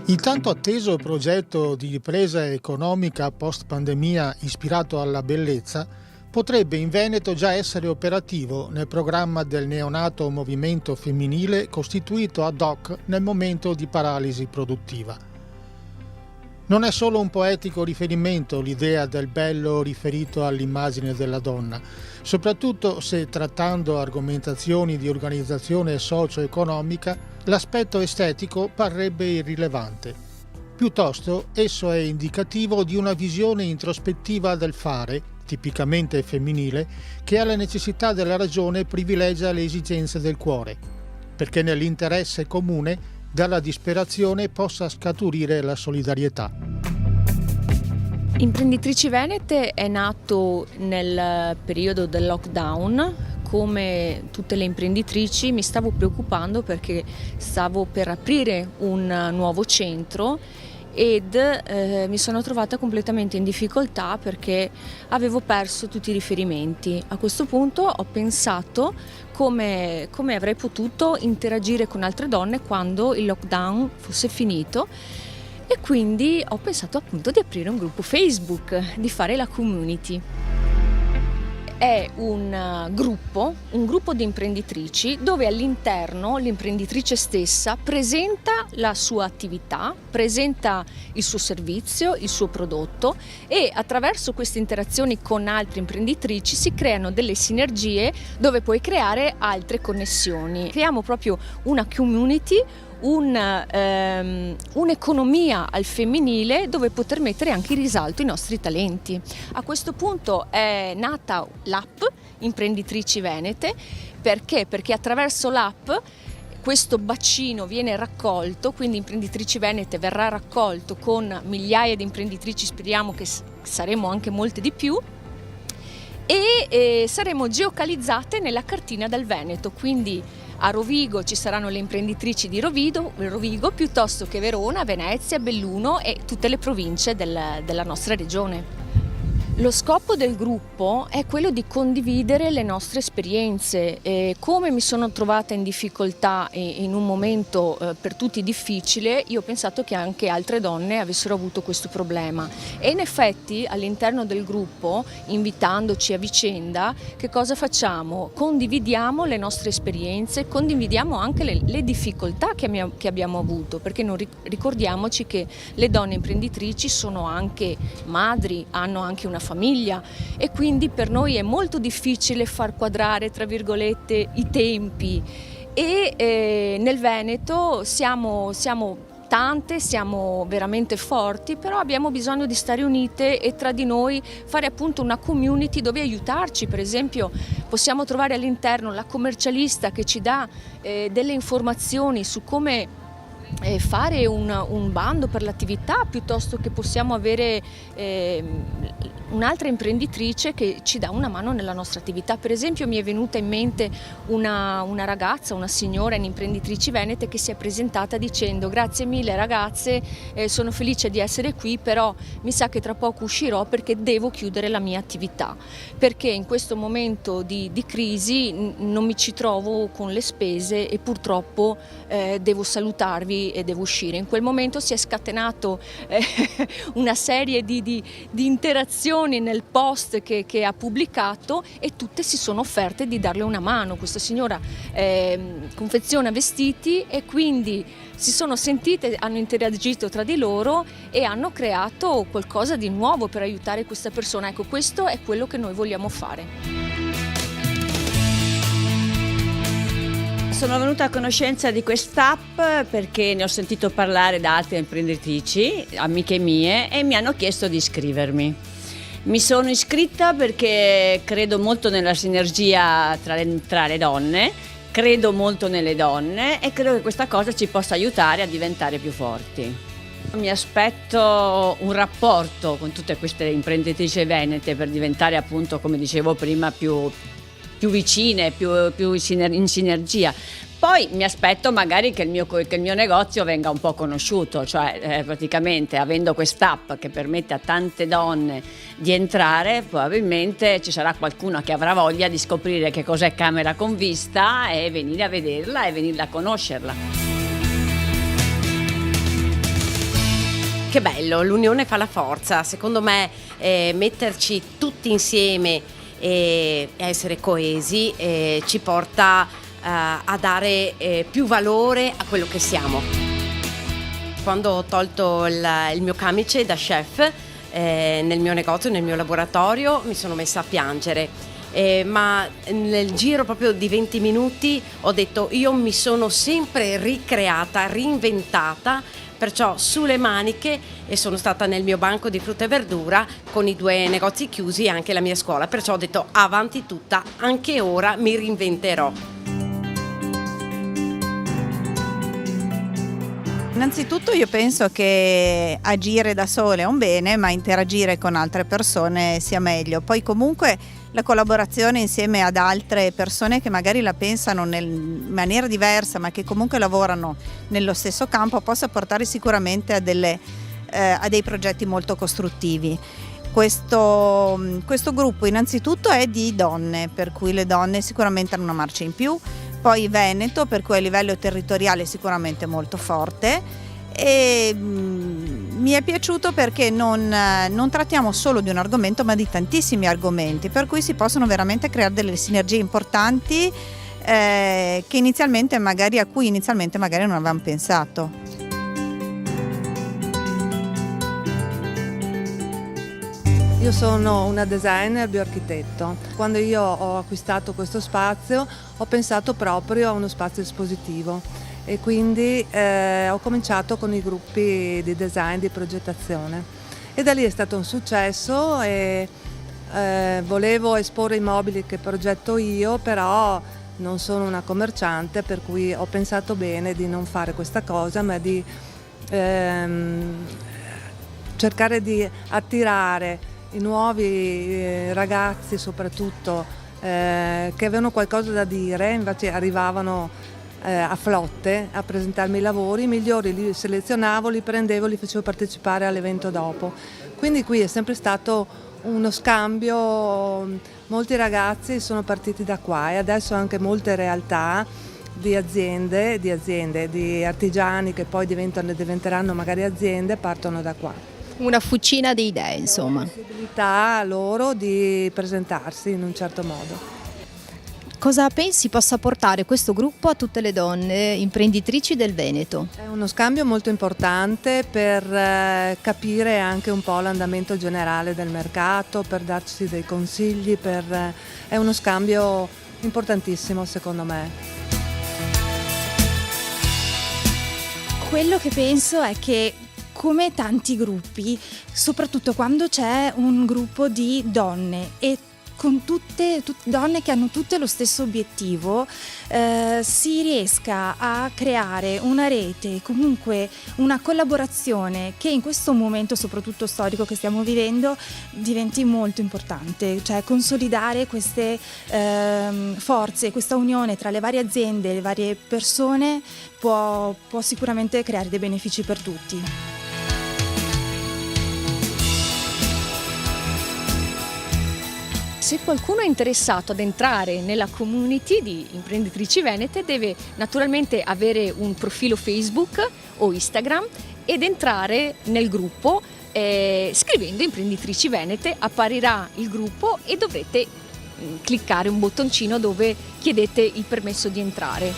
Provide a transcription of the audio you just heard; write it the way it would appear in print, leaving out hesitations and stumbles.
Il tanto atteso progetto di ripresa economica post-pandemia ispirato alla bellezza potrebbe in Veneto già essere operativo nel programma del neonato movimento femminile costituito ad hoc nel momento di paralisi produttiva. Non è solo un poetico riferimento l'idea del bello riferito all'immagine della donna, soprattutto se trattando argomentazioni di organizzazione socio-economica, l'aspetto estetico parrebbe irrilevante. Piuttosto esso è indicativo di una visione introspettiva del fare, tipicamente femminile, che alla necessità della ragione privilegia le esigenze del cuore, perché nell'interesse comune dalla disperazione possa scaturire la solidarietà. Imprenditrici Venete è nato nel periodo del lockdown. Come tutte le imprenditrici mi stavo preoccupando perché stavo per aprire un nuovo centro ed mi sono trovata completamente in difficoltà perché avevo perso tutti i riferimenti. A questo punto ho pensato come avrei potuto interagire con altre donne quando il lockdown fosse finito e quindi ho pensato appunto di aprire un gruppo Facebook, di fare la community. È un gruppo di imprenditrici dove all'interno l'imprenditrice stessa presenta la sua attività, presenta il suo servizio, il suo prodotto e attraverso queste interazioni con altre imprenditrici si creano delle sinergie dove puoi creare altre connessioni. Creiamo proprio una community, un'economia al femminile dove poter mettere anche in risalto i nostri talenti. A questo punto è nata l'app Imprenditrici Venete. Perché? Perché attraverso l'app questo bacino viene raccolto, quindi Imprenditrici Venete verrà raccolto con migliaia di imprenditrici, speriamo che saremo anche molte di più, e saremo geocalizzate nella cartina del Veneto, quindi a Rovigo ci saranno le imprenditrici di Rovigo piuttosto che Verona, Venezia, Belluno e tutte le province della nostra regione. Lo scopo del gruppo è quello di condividere le nostre esperienze e come mi sono trovata in difficoltà in un momento per tutti difficile, io ho pensato che anche altre donne avessero avuto questo problema e in effetti all'interno del gruppo, invitandoci a vicenda, che cosa facciamo? Condividiamo le nostre esperienze, condividiamo anche le difficoltà che abbiamo avuto, perché ricordiamoci che le donne imprenditrici sono anche madri, hanno anche una famiglia e quindi per noi è molto difficile far quadrare tra virgolette i tempi e nel Veneto siamo tante, siamo veramente forti, però abbiamo bisogno di stare unite e tra di noi fare appunto una community dove aiutarci. Per esempio possiamo trovare all'interno la commercialista che ci dà delle informazioni su come fare un bando per l'attività, piuttosto che possiamo avere un'altra imprenditrice che ci dà una mano nella nostra attività. Per esempio mi è venuta in mente una ragazza, una signora in Imprenditrici Venete che si è presentata dicendo: grazie mille ragazze, sono felice di essere qui, però mi sa che tra poco uscirò perché devo chiudere la mia attività, perché in questo momento di crisi non mi ci trovo con le spese e purtroppo devo salutarvi e devo uscire. In quel momento si è scatenato una serie di interazioni nel post che ha pubblicato e tutte si sono offerte di darle una mano. Questa signora confeziona vestiti e quindi si sono sentite, hanno interagito tra di loro e hanno creato qualcosa di nuovo per aiutare questa persona. Ecco, questo è quello che noi vogliamo fare. Sono venuta a conoscenza di quest'app perché ne ho sentito parlare da altre imprenditrici, amiche mie, e mi hanno chiesto di iscrivermi. Mi sono iscritta perché credo molto nella sinergia tra le donne, credo molto nelle donne e credo che questa cosa ci possa aiutare a diventare più forti. Mi aspetto un rapporto con tutte queste imprenditrici venete per diventare, appunto, come dicevo prima, più vicine, più in sinergia. Poi mi aspetto magari che il mio negozio venga un po' conosciuto, cioè praticamente avendo quest'app che permette a tante donne di entrare, probabilmente ci sarà qualcuno che avrà voglia di scoprire che cos'è Camera con Vista e venire a vederla e venirla a conoscerla. Che bello, l'unione fa la forza, secondo me metterci tutti insieme e essere coesi ci porta a dare più valore a quello che siamo. Quando ho tolto il mio camice da chef nel mio negozio, nel mio laboratorio, mi sono messa a piangere. Ma nel giro proprio di 20 minuti ho detto: io mi sono sempre ricreata, reinventata, perciò sulle maniche, e sono stata nel mio banco di frutta e verdura con i 2 negozi chiusi e anche la mia scuola, perciò ho detto avanti tutta, anche ora mi reinventerò. Innanzitutto io penso che agire da sole è un bene, ma interagire con altre persone sia meglio. Poi comunque la collaborazione insieme ad altre persone che magari la pensano in maniera diversa, ma che comunque lavorano nello stesso campo, possa portare sicuramente a dei progetti molto costruttivi. Questo gruppo innanzitutto è di donne, per cui le donne sicuramente hanno una marcia in più. Poi Veneto, per cui a livello territoriale è sicuramente molto forte, e mi è piaciuto perché non trattiamo solo di un argomento ma di tantissimi argomenti, per cui si possono veramente creare delle sinergie importanti a cui inizialmente magari non avevamo pensato. Io sono una designer bioarchitetto. Quando io ho acquistato questo spazio ho pensato proprio a uno spazio espositivo e quindi ho cominciato con i gruppi di design, di progettazione, e da lì è stato un successo e volevo esporre i mobili che progetto io, però non sono una commerciante, per cui ho pensato bene di non fare questa cosa, ma di cercare di attirare i nuovi ragazzi soprattutto che avevano qualcosa da dire, invece arrivavano a flotte a presentarmi i lavori, i migliori li selezionavo, li prendevo, li facevo partecipare all'evento dopo. Quindi qui è sempre stato uno scambio, molti ragazzi sono partiti da qua e adesso anche molte realtà di aziende, di artigiani che poi diventeranno magari aziende, partono da qua. Una fucina di idee, insomma. La possibilità loro di presentarsi in un certo modo. Cosa pensi possa portare questo gruppo a tutte le donne imprenditrici del Veneto? È uno scambio molto importante per capire anche un po' l'andamento generale del mercato, per darci dei consigli, è uno scambio importantissimo secondo me. Quello che penso è che, come tanti gruppi, soprattutto quando c'è un gruppo di donne e con tutte donne che hanno tutte lo stesso obiettivo, si riesca a creare una rete, comunque una collaborazione che in questo momento soprattutto storico che stiamo vivendo diventi molto importante, cioè consolidare queste forze, questa unione tra le varie aziende, le varie persone può sicuramente creare dei benefici per tutti. Se qualcuno è interessato ad entrare nella community di imprenditrici venete, deve naturalmente avere un profilo Facebook o Instagram ed entrare nel gruppo scrivendo imprenditrici venete. Apparirà il gruppo e dovrete cliccare un bottoncino dove chiedete il permesso di entrare.